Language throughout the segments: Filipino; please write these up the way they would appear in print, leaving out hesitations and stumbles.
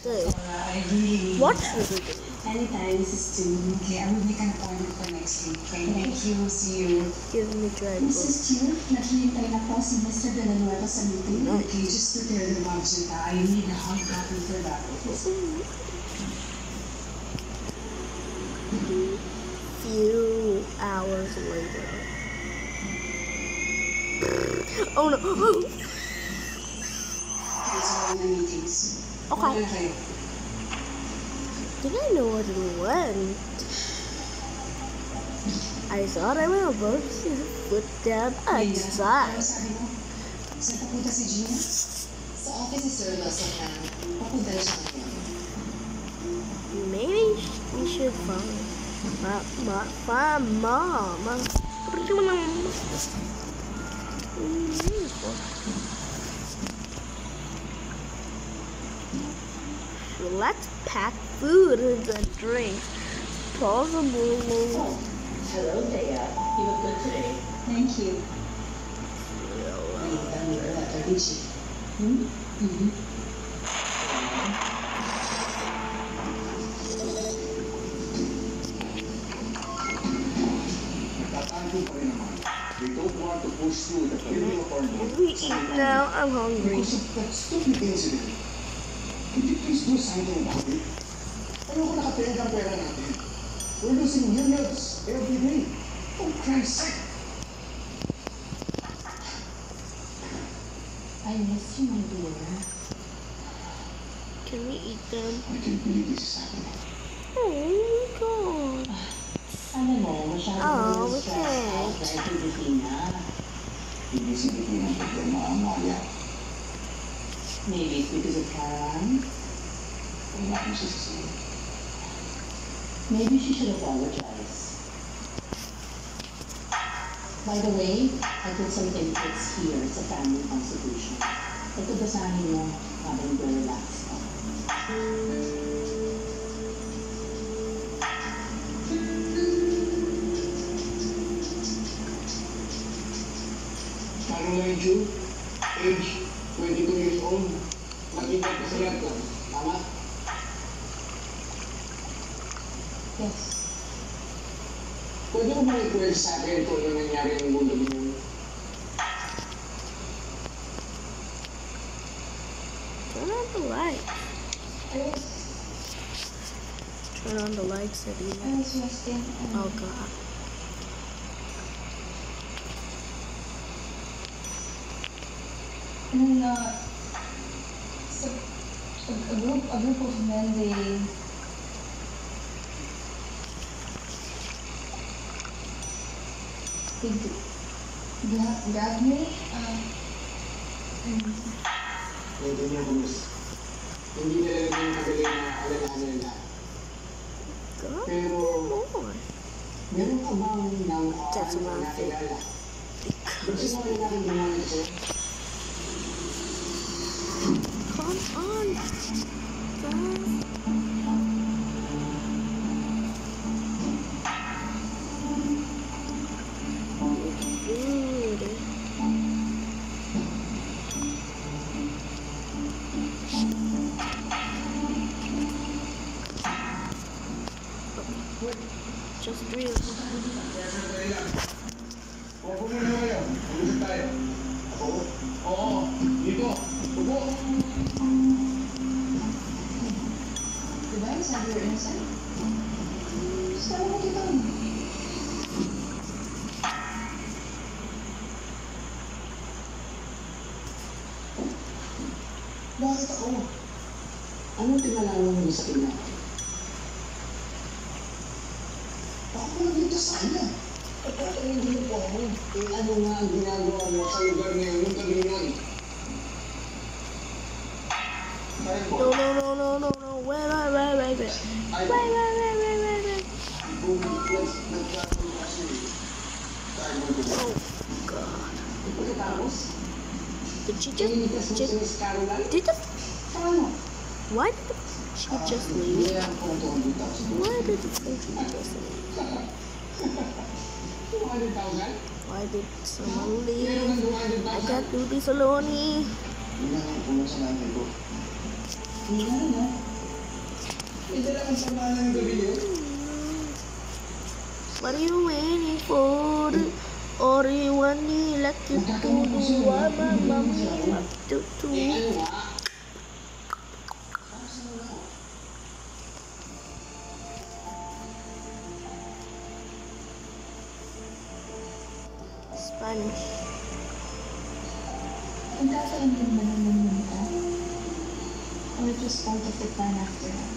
do? I really What should we do? anytime this is Stu. Okay, I will make an appointment for next week. Okay, thank you. See you. Give me dry book. Mrs. Stu, naghihintay na po si Mr. Villanueva sa meeting. Okay, just prepare the budget. I need a hard copy for that. Few hours later. Oh no! Okay, so all the meetings. Okay. Wala kayo. Did I know what it went? I thought I was about to put down outside. Ano sabi mo? Saan papunta si Gina? Sa office ni Sir Losahan. Papunta na siya ngayon. Maybe we should find Mom. Let's pack food and drinks. Possible. Hello, Dea. You look good today. Thank you. They don't want to push through the criminal If we eat now, I'm hungry. because of that stupid incident. Could you please do something about it? Ayoko nakapera ang pera natin. We're losing millions every day. For Christ's sake. I miss you, my dear. Can we eat them? I can't believe this is happening. Oh my god. Alam mo, masyadong Oh, we stressed out can't. dahil kay Divina. Hindi sinihin ang problema ang Maya. Maybe it's because of Caroline. Wala akong sisisihin. Maybe she should apologize. By the way, I put some inputs here. It's a family constitution. Ito basahin mo habang relax ka. Caroline Ju, age 22 years old, nakita ka sa laptop. Tama? Yes. Pwede mo ba i-quell sa akin kung ano nangyari ng mundo mo? Turn on the lights. Turn on the lights, Adina. I was resting. Oh god. And then, so, a group of men, they grabbed me, and Pwede niyo gumis. Hindi nila naging kagaling na alalahanin nila. God, Pero, more. meron ka bang That's namukaan one na thing. nakilala? Gusto mo rin natin gumamit sa'yo? Come on. God. Food. Just 3 of them. Kaya sandali lang. Opo muna kayo. Mag-usap tayo. Ako? Oo. Dito. Upo. diba yung sabi you're innocent? Sabi mo kita mo. Bakit ako? Anong tinalaman mo sa kanya? Ako nagligtas sa kanya. At bakit hindi mo po ako? Eh ano nga ang ginagawa mo sa lugar na yun, nung gabi yun? Kaya po, No. Wait. Wait. kung nagkakaroon kasi, tayo mo ito. Oh god. Pagkatapos, Did she iniligtas mo si just Miss Caroline? did the Paano? why did she just leave? Hindi ang punto ang dito. Why did the country just leave? 200,000? Why did someone Meron leave? ng I 200,000? can't do this alone. Hindi na ang puno sa nanay ko. Hindi na. May dala kang pamana ng gabi yun. What are you waiting for? Or you want me like you do? What my mommy up to do? Spanish. Ang kakainin mo naman yun ka? Or it was part of the plan after that?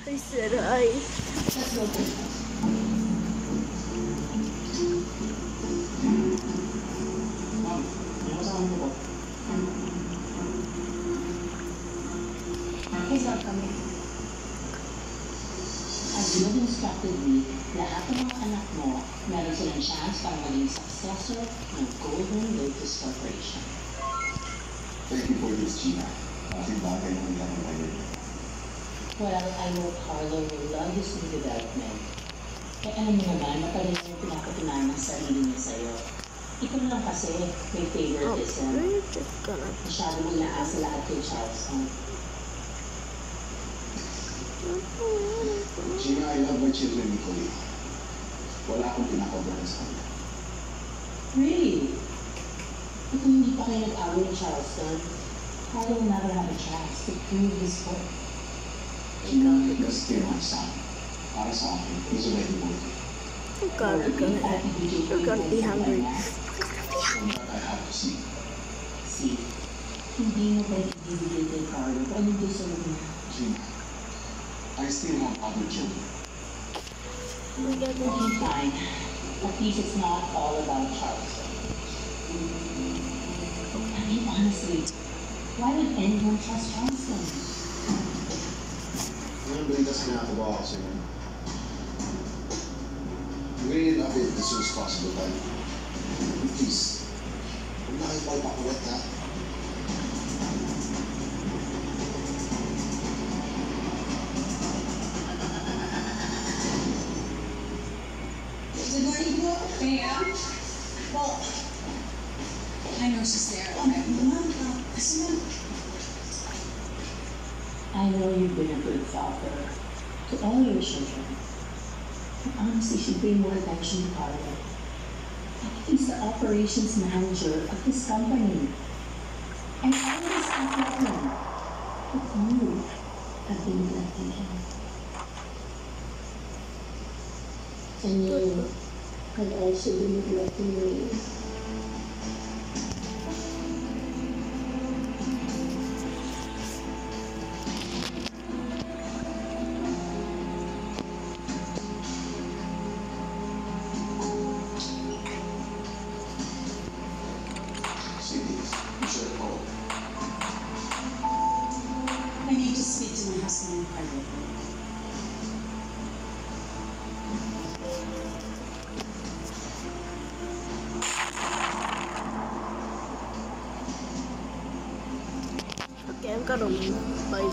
I said I. Let's go. Ma'am, yung kasama niyo po. He's not coming. As you have instructed me, lahat ng mga anak mo, meron silang chance para maging successor ng Golden Lotus Corporation. Thank you for this, Gina. Malaking bagay na nangyari ngayon. Well, I know Carlo will love his new development. Eh alam mo naman, matagal na yung pinapatunayan ng sarili niya sa'yo. Ikaw lang kasi may Oh, favoritism. we're just gonna. Masyado mo inaasa lahat kay Charleston. Gina, I love my children equally. Wala akong pinakabalan sa kanila. Really? Ito hindi pa kayo nag-away ni Charleston. Carlo will never have a chance to prove his worth. Gina, because they're my son. Para sa akin, he's already worthy. Oh God, you're gonna be hungry. From that, I have to see. See, hindi mo pwede ibibigay kay Carlo kung anong gusto mo niya. Gina, I still have other children. We got the Okay, fine. At least it's not all about Charleston. I mean, honestly, why would anyone trust Charleston? Ngayon, balitas na ako ba ako sa'yo? We really love it as soon as possible, but please, huwag na kayo palpakulat, ha? Good morning po, ma'am. Well, I know she's there. Okay, ma'am, kasi ma'am, I know you've been a good father to all your children. But honestly, you should pay more attention to Carlo. He's the operations manager of this company. And all of this happening. But you have been neglecting him. And you have also been neglecting me. See these. You should have called. I need to speak to my husband in private. Okay, I'm gonna bye.